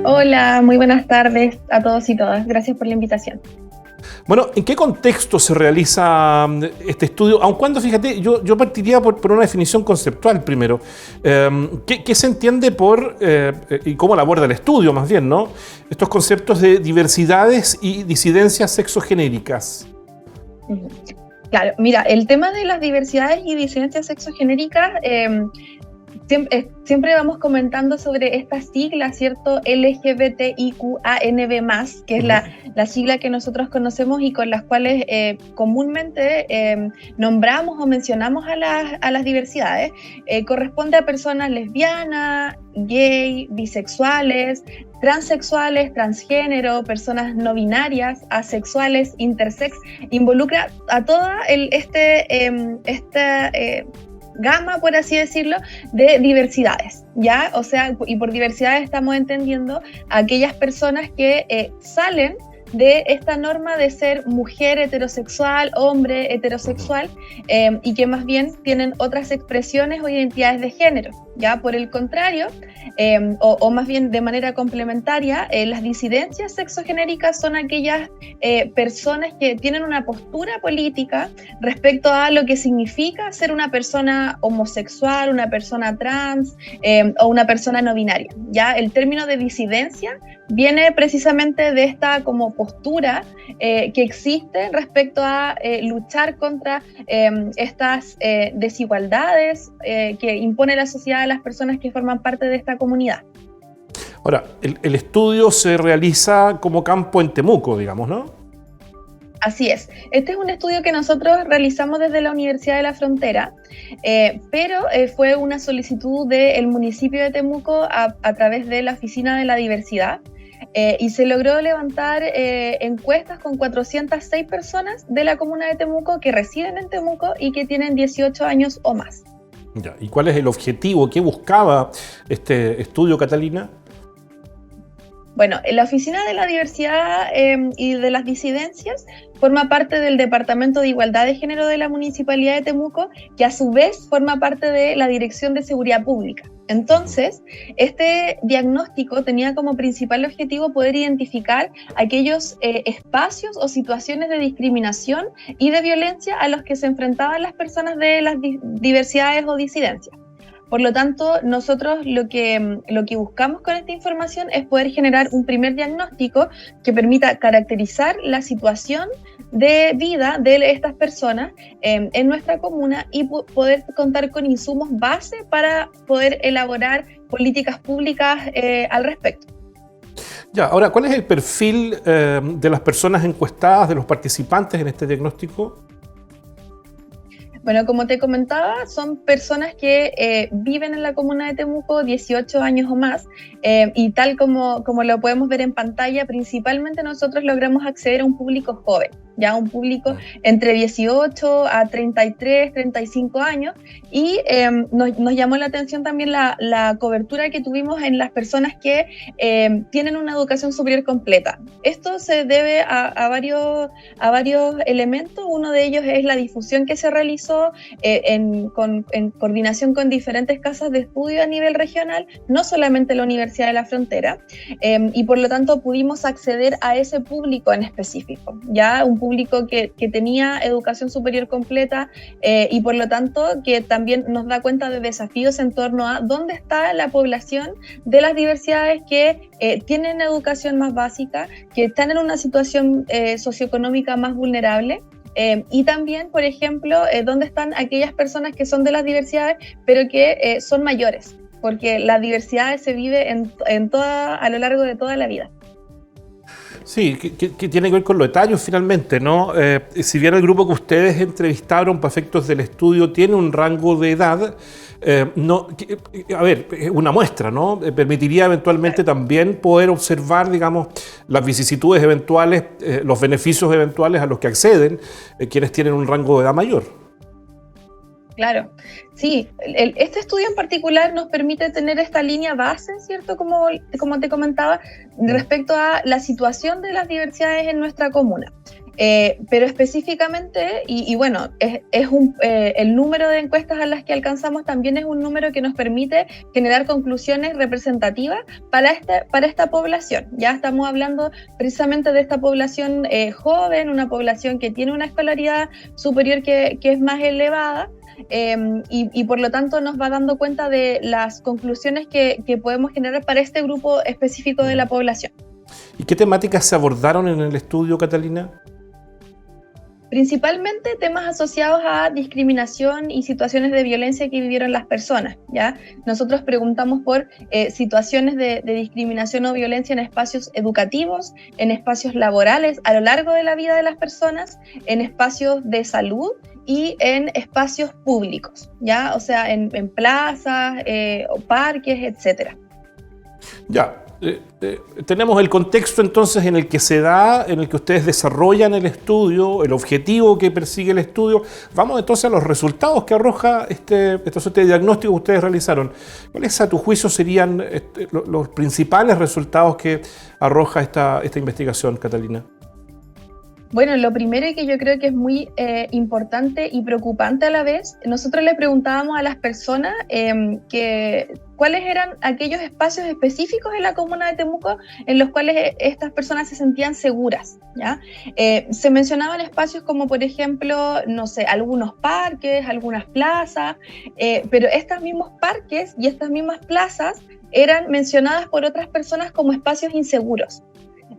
Hola, muy buenas tardes a todos y todas. Gracias por la invitación. Bueno, ¿en qué contexto se realiza este estudio? Aun cuando, fíjate, yo partiría por una definición conceptual primero. ¿Qué se entiende por, y cómo la aborda el estudio más bien, ¿no? Estos conceptos de diversidades y disidencias sexogenéricas. Ujú. Claro, mira, el tema de las diversidades y disidencias sexogenéricas, siempre vamos comentando sobre esta sigla, ¿cierto? LGBTIQANB+, que es Ujú. la sigla que nosotros conocemos y con las cuales comúnmente nombramos o mencionamos a las diversidades. Corresponde a personas lesbianas, gay, bisexuales, transexuales, transgénero, personas no binarias, asexuales, intersex. Involucra a toda esta gama, por así decirlo, de diversidades, ¿ya? O sea, y por diversidades estamos entendiendo a aquellas personas que salen de esta norma de ser mujer heterosexual, hombre heterosexual, y que más bien tienen otras expresiones o identidades de género, ¿ya? Por el contrario, o más bien de manera complementaria, las disidencias sexogenéricas son aquellas personas que tienen una postura política respecto a lo que significa ser una persona homosexual, una persona trans o una persona no binaria, ¿ya? El término de disidencia viene precisamente de esta como postura que existe respecto a luchar contra estas desigualdades que impone la sociedad a las personas que forman parte de esta comunidad. Ahora, el estudio se realiza como campo en Temuco, digamos, ¿no? Así es. Este es un estudio que nosotros realizamos desde la Universidad de la Frontera, pero fue una solicitud del municipio de Temuco a través de la Oficina de la Diversidad. Y se logró levantar encuestas con 406 personas de la comuna de Temuco que residen en Temuco y que tienen 18 años o más. Ya. ¿Y cuál es el objetivo? ¿Qué buscaba este estudio, Catalina? Bueno, la Oficina de la Diversidad y de las Disidencias forma parte del Departamento de Igualdad de Género de la Municipalidad de Temuco, que a su vez forma parte de la Dirección de Seguridad Pública. Entonces, este diagnóstico tenía como principal objetivo poder identificar aquellos espacios o situaciones de discriminación y de violencia a los que se enfrentaban las personas de las diversidades o disidencias. Por lo tanto, nosotros lo que buscamos con esta información es poder generar un primer diagnóstico que permita caracterizar la situación de vida de estas personas en nuestra comuna y poder contar con insumos base para poder elaborar políticas públicas al respecto. Ya, ahora, ¿cuál es el perfil de las personas encuestadas, de los participantes en este diagnóstico? Bueno, como te comentaba, son personas que viven en la comuna de Temuco 18 años o más y tal como lo podemos ver en pantalla, principalmente nosotros logramos acceder a un público joven, ya un público entre 18 a 33, 35 años y nos llamó la atención también la cobertura que tuvimos en las personas que tienen una educación superior completa. Esto se debe a varios elementos. Uno de ellos es la difusión que se realizó en coordinación con diferentes casas de estudio a nivel regional, no solamente la Universidad de la Frontera, y por lo tanto pudimos acceder a ese público en específico, ya un público que tenía educación superior completa y por lo tanto que también nos da cuenta de desafíos en torno a dónde está la población de las diversidades que tienen educación más básica, que están en una situación socioeconómica más vulnerable. Y también, por ejemplo, dónde están aquellas personas que son de las diversidades, pero que son mayores, porque la diversidad se vive a lo largo de toda la vida. Sí, que tiene que ver con los etarios finalmente, ¿no? Si bien el grupo que ustedes entrevistaron para efectos del estudio tiene un rango de edad, a ver, una muestra, ¿no? Permitiría eventualmente también poder observar, digamos, las vicisitudes eventuales, los beneficios eventuales a los que acceden quienes tienen un rango de edad mayor. Claro, sí, este estudio en particular nos permite tener esta línea base, ¿cierto? Como te comentaba, respecto a la situación de las diversidades en nuestra comuna. Pero específicamente, y bueno, el número de encuestas a las que alcanzamos también es un número que nos permite generar conclusiones representativas para esta población. Ya estamos hablando precisamente de esta población joven, una población que tiene una escolaridad superior que es más elevada, y por lo tanto nos va dando cuenta de las conclusiones que podemos generar para este grupo específico de la población. ¿Y qué temáticas se abordaron en el estudio, Catalina? Principalmente temas asociados a discriminación y situaciones de violencia que vivieron las personas, ¿ya? Nosotros preguntamos por situaciones de discriminación o violencia en espacios educativos, en espacios laborales a lo largo de la vida de las personas, en espacios de salud y en espacios públicos, ¿ya? O sea, en plazas, o parques, etcétera. Ya. Tenemos el contexto entonces en el que se da, en el que ustedes desarrollan el estudio, el objetivo que persigue el estudio. Vamos entonces a los resultados que arroja este diagnóstico que ustedes realizaron. ¿Cuáles a tu juicio serían los principales resultados que arroja esta investigación, Catalina? Bueno, lo primero y que yo creo que es muy importante y preocupante a la vez, nosotros le preguntábamos a las personas cuáles eran aquellos espacios específicos en la comuna de Temuco en los cuales estas personas se sentían seguras, ¿ya? Se mencionaban espacios como, por ejemplo, no sé, algunos parques, algunas plazas, pero estos mismos parques y estas mismas plazas eran mencionadas por otras personas como espacios inseguros.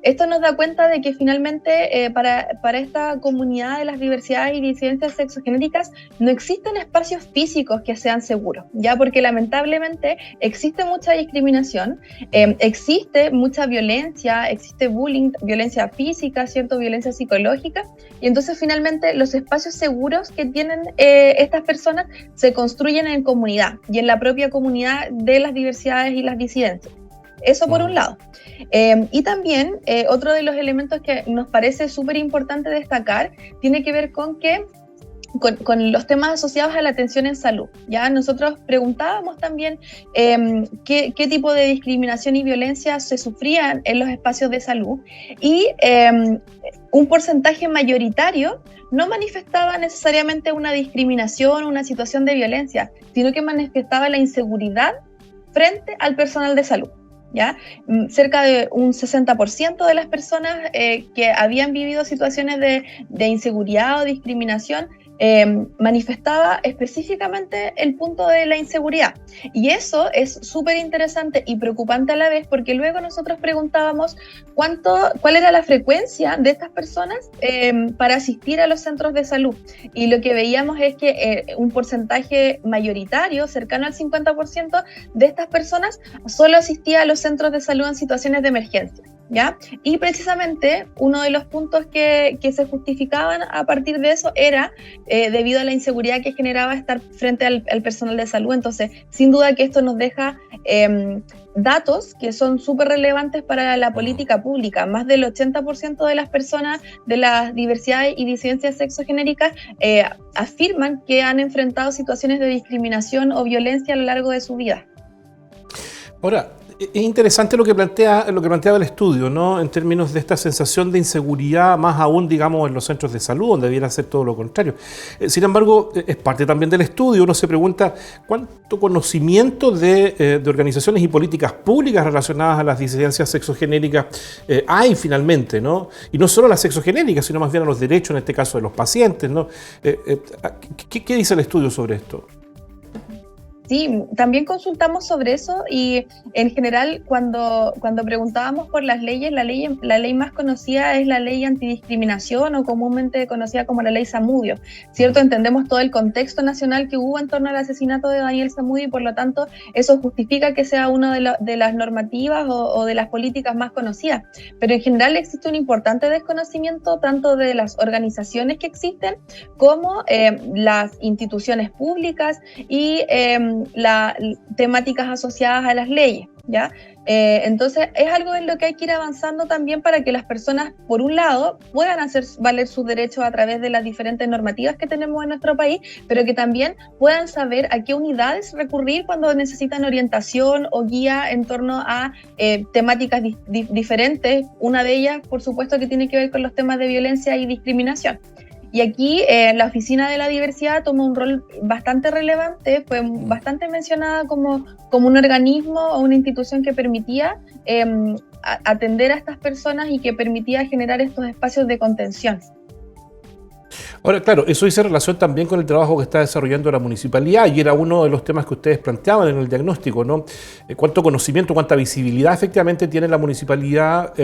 Esto nos da cuenta de que finalmente para esta comunidad de las diversidades y disidencias sexogenéricas no existen espacios físicos que sean seguros, ya, porque lamentablemente existe mucha discriminación, existe mucha violencia, existe bullying, violencia física, ¿cierto? Violencia psicológica, y entonces finalmente los espacios seguros que tienen estas personas se construyen en comunidad y en la propia comunidad de las diversidades y las disidencias. Eso por un lado. Y también otro de los elementos que nos parece súper importante destacar tiene que ver con los temas asociados a la atención en salud. Ya nosotros preguntábamos también qué tipo de discriminación y violencia se sufrían en los espacios de salud, y un porcentaje mayoritario no manifestaba necesariamente una discriminación o una situación de violencia, sino que manifestaba la inseguridad frente al personal de salud. ¿Ya? Cerca de un 60% de las personas que habían vivido situaciones de inseguridad o discriminación manifestaba específicamente el punto de la inseguridad. Y eso es súper interesante y preocupante a la vez, porque luego nosotros preguntábamos cuál era la frecuencia de estas personas para asistir a los centros de salud. Y lo que veíamos es que un porcentaje mayoritario, cercano al 50% de estas personas, solo asistía a los centros de salud en situaciones de emergencia. ¿Ya? Y precisamente uno de los puntos que se justificaban a partir de eso era debido a la inseguridad que generaba estar frente al personal de salud. Entonces, sin duda que esto nos deja datos que son súper relevantes para la política pública. Más del 80% de las personas de las diversidades y disidencias sexogenéricas afirman que han enfrentado situaciones de discriminación o violencia a lo largo de su vida. Ahora, es interesante lo que planteaba el estudio, ¿no? En términos de esta sensación de inseguridad, más aún, digamos, en los centros de salud, donde debiera ser todo lo contrario. Sin embargo, es parte también del estudio. Uno se pregunta cuánto conocimiento de organizaciones y políticas públicas relacionadas a las disidencias sexogenéricas hay finalmente, ¿no? Y no solo a las sexogenéricas, sino más bien a los derechos, en este caso, de los pacientes, ¿no? ¿Qué dice el estudio sobre esto? Sí, también consultamos sobre eso, y en general cuando preguntábamos por las leyes, la ley más conocida es la ley antidiscriminación, o comúnmente conocida como la ley Zamudio, ¿cierto? Entendemos todo el contexto nacional que hubo en torno al asesinato de Daniel Zamudio, y por lo tanto eso justifica que sea una de las normativas o de las políticas más conocidas. Pero en general existe un importante desconocimiento tanto de las organizaciones que existen como las instituciones públicas y temáticas asociadas a las leyes, ¿ya? Entonces es algo en lo que hay que ir avanzando también para que las personas, por un lado, puedan hacer valer sus derechos a través de las diferentes normativas que tenemos en nuestro país, pero que también puedan saber a qué unidades recurrir cuando necesitan orientación o guía en torno a temáticas diferentes. Una de ellas, por supuesto, que tiene que ver con los temas de violencia y discriminación. Y aquí la Oficina de la Diversidad toma un rol bastante relevante, fue bastante mencionada como un organismo o una institución que permitía atender a estas personas y que permitía generar estos espacios de contención. Ahora, claro, eso dice relación también con el trabajo que está desarrollando la municipalidad y era uno de los temas que ustedes planteaban en el diagnóstico, ¿no? ¿Cuánto conocimiento, cuánta visibilidad efectivamente tiene la municipalidad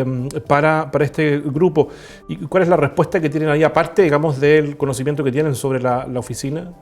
para este grupo? ¿Y cuál es la respuesta que tienen ahí, aparte, digamos, del conocimiento que tienen sobre la oficina?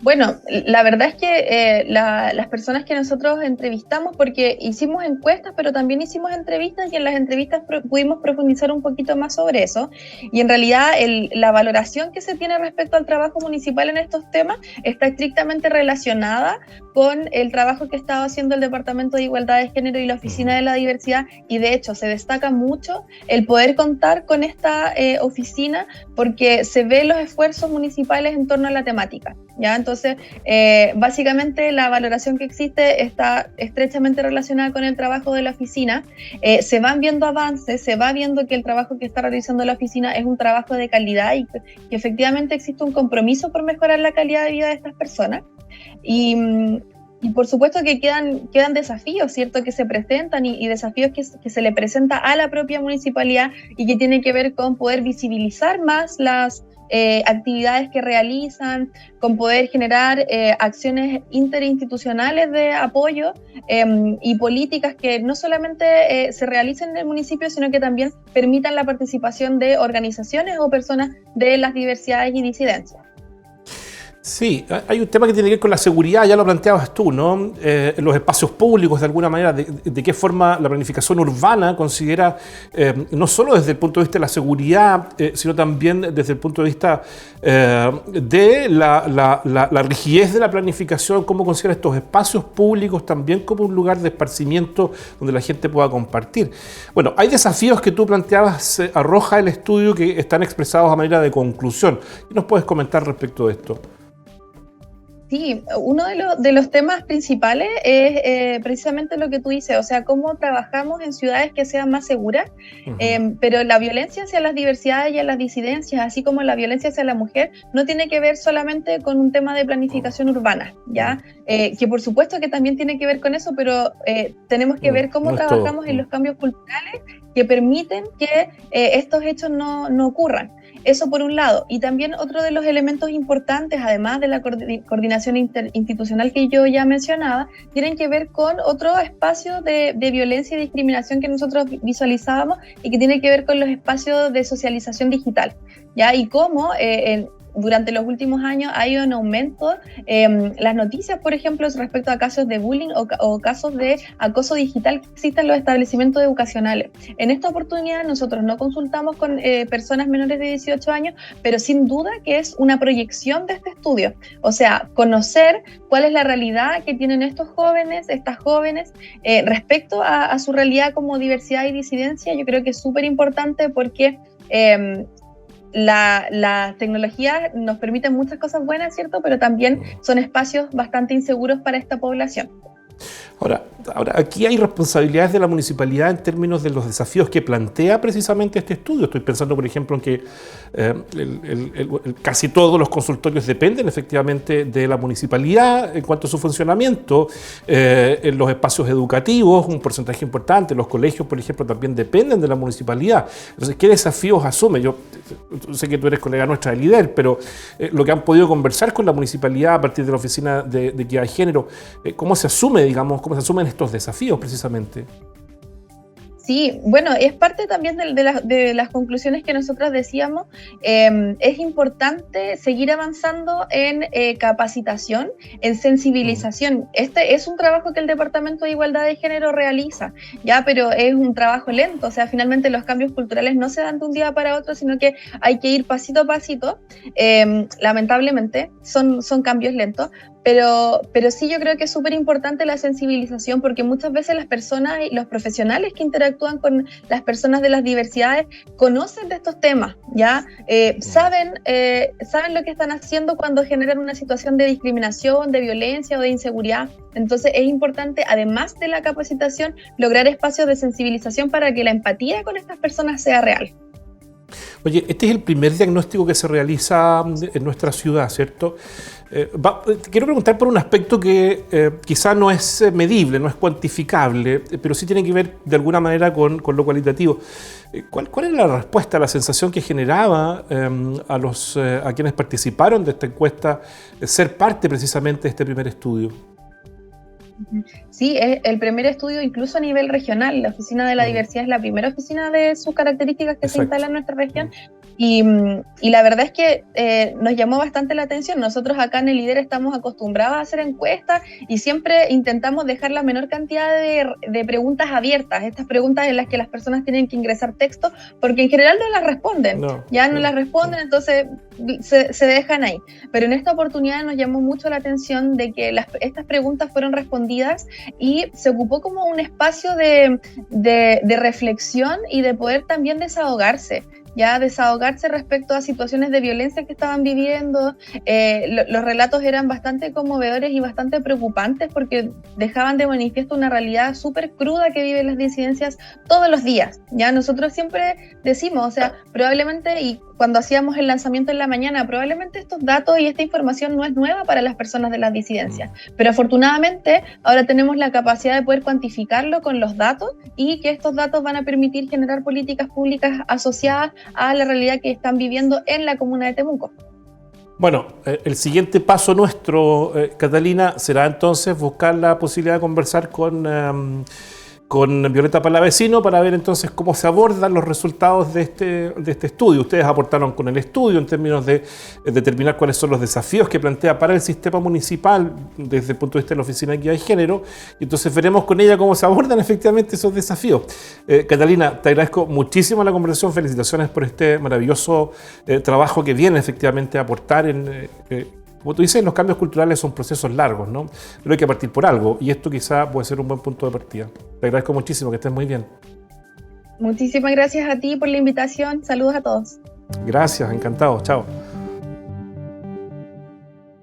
Bueno, la verdad es que las personas que nosotros entrevistamos, porque hicimos encuestas, pero también hicimos entrevistas y en las entrevistas pudimos profundizar un poquito más sobre eso. Y en realidad la valoración que se tiene respecto al trabajo municipal en estos temas está estrictamente relacionada con el trabajo que estaba haciendo el Departamento de Igualdad de Género y la Oficina de la Diversidad. Y de hecho se destaca mucho el poder contar con esta oficina porque se ven los esfuerzos municipales en torno a la temática, ¿ya? Entonces, básicamente la valoración que existe está estrechamente relacionada con el trabajo de la oficina. Se van viendo avances, se va viendo que el trabajo que está realizando la oficina es un trabajo de calidad y que efectivamente existe un compromiso por mejorar la calidad de vida de estas personas. Y por supuesto que quedan desafíos, ¿cierto?, que se presentan y desafíos que se le presenta a la propia municipalidad y que tienen que ver con poder visibilizar más las actividades que realizan, con poder generar acciones interinstitucionales de apoyo y políticas que no solamente se realicen en el municipio, sino que también permitan la participación de organizaciones o personas de las diversidades y disidencias. Sí, hay un tema que tiene que ver con la seguridad, ya lo planteabas tú, ¿no? Los espacios públicos, de alguna manera, de qué forma la planificación urbana considera, no solo desde el punto de vista de la seguridad, sino también desde el punto de vista de la rigidez de la planificación, cómo considera estos espacios públicos también como un lugar de esparcimiento donde la gente pueda compartir. Bueno, hay desafíos que tú planteabas, arroja el estudio, que están expresados a manera de conclusión. ¿Qué nos puedes comentar respecto de esto? Sí, uno de los temas principales es precisamente lo que tú dices, o sea, cómo trabajamos en ciudades que sean más seguras, pero la violencia hacia las diversidades y a las disidencias, así como la violencia hacia la mujer, no tiene que ver solamente con un tema de planificación urbana, ¿ya? Que por supuesto que también tiene que ver con eso, pero tenemos que ver cómo trabajamos en los cambios culturales que permiten que estos hechos no ocurran. Eso por un lado. Y también otro de los elementos importantes, además de la coordinación interinstitucional que yo ya mencionaba, tienen que ver con otro espacio de violencia y discriminación que nosotros visualizábamos y que tiene que ver con los espacios de socialización digital, ¿ya? Y cómo durante los últimos años ha ido en aumento las noticias, por ejemplo, respecto a casos de bullying o casos de acoso digital que existen en los establecimientos educacionales. En esta oportunidad nosotros no consultamos con personas menores de 18 años, pero sin duda que es una proyección de este estudio. O sea, conocer cuál es la realidad que tienen estos jóvenes, estas jóvenes, respecto a su realidad como diversidad y disidencia, yo creo que es súper importante porque la tecnología nos permite muchas cosas buenas, ¿cierto? Pero también son espacios bastante inseguros para esta población. Ahora, aquí hay responsabilidades de la municipalidad en términos de los desafíos que plantea precisamente este estudio. Estoy pensando, por ejemplo, en que casi todos los consultorios dependen efectivamente de la municipalidad en cuanto a su funcionamiento. En los espacios educativos, un porcentaje importante, los colegios, por ejemplo, también dependen de la municipalidad. Entonces, ¿qué desafíos asume? Yo sé que tú eres colega nuestra de LIDER, pero lo que han podido conversar con la municipalidad a partir de la Oficina de Equidad de Género, ¿cómo se asume, digamos, cómo se asumen estos desafíos precisamente? Sí, bueno, es parte también de las conclusiones que nosotros decíamos. Es importante seguir avanzando en capacitación, en sensibilización. Este es un trabajo que el Departamento de Igualdad de Género realiza, ya, pero es un trabajo lento. O sea, finalmente los cambios culturales no se dan de un día para otro, sino que hay que ir pasito a pasito. Lamentablemente, son cambios lentos. Pero sí, yo creo que es súper importante la sensibilización, porque muchas veces las personas y los profesionales que interactúan con las personas de las diversidades conocen de estos temas, ¿ya? Saben lo que están haciendo cuando generan una situación de discriminación, de violencia o de inseguridad. Entonces es importante, además de la capacitación, lograr espacios de sensibilización para que la empatía con estas personas sea real. Oye, este es el primer diagnóstico que se realiza en nuestra ciudad, ¿cierto? Quiero preguntar por un aspecto que quizá no es medible, no es cuantificable, pero sí tiene que ver de alguna manera con lo cualitativo. ¿Cuál era la respuesta, la sensación que generaba a quienes participaron de esta encuesta ser parte precisamente de este primer estudio? Sí, es el primer estudio incluso a nivel regional. La Oficina de la Diversidad es la primera oficina de sus características que se instala en nuestra región. Y la verdad es que nos llamó bastante la atención. Nosotros acá en el LIDER estamos acostumbrados a hacer encuestas y siempre intentamos dejar la menor cantidad de preguntas abiertas, estas preguntas en las que las personas tienen que ingresar texto, porque en general no las responden, no las responden, entonces se dejan ahí. Pero en esta oportunidad nos llamó mucho la atención de que estas preguntas fueron respondidas y se ocupó como un espacio de reflexión y de poder también desahogarse respecto a situaciones de violencia que estaban viviendo. Los relatos eran bastante conmovedores y bastante preocupantes porque dejaban de manifiesto una realidad súper cruda que viven las disidencias todos los días. Ya nosotros siempre decimos, o sea, probablemente, y cuando hacíamos el lanzamiento en la mañana, probablemente estos datos y esta información no es nueva para las personas de las disidencias, pero afortunadamente ahora tenemos la capacidad de poder cuantificarlo con los datos y que estos datos van a permitir generar políticas públicas asociadas a la realidad que están viviendo en la comuna de Temuco. Bueno, el siguiente paso nuestro, Catalina, será entonces buscar la posibilidad de conversar con Violeta Palavecino para ver entonces cómo se abordan los resultados de este estudio. Ustedes aportaron con el estudio en términos de determinar cuáles son los desafíos que plantea para el sistema municipal desde el punto de vista de la Oficina de Equidad de Género, y entonces veremos con ella cómo se abordan efectivamente esos desafíos. Catalina, te agradezco muchísimo la conversación, felicitaciones por este maravilloso trabajo que viene efectivamente a aportar como tú dices, los cambios culturales son procesos largos, ¿no? Pero hay que partir por algo, y esto quizá puede ser un buen punto de partida. Te agradezco muchísimo, que estés muy bien. Muchísimas gracias a ti por la invitación. Saludos a todos. Gracias, encantado. Chao.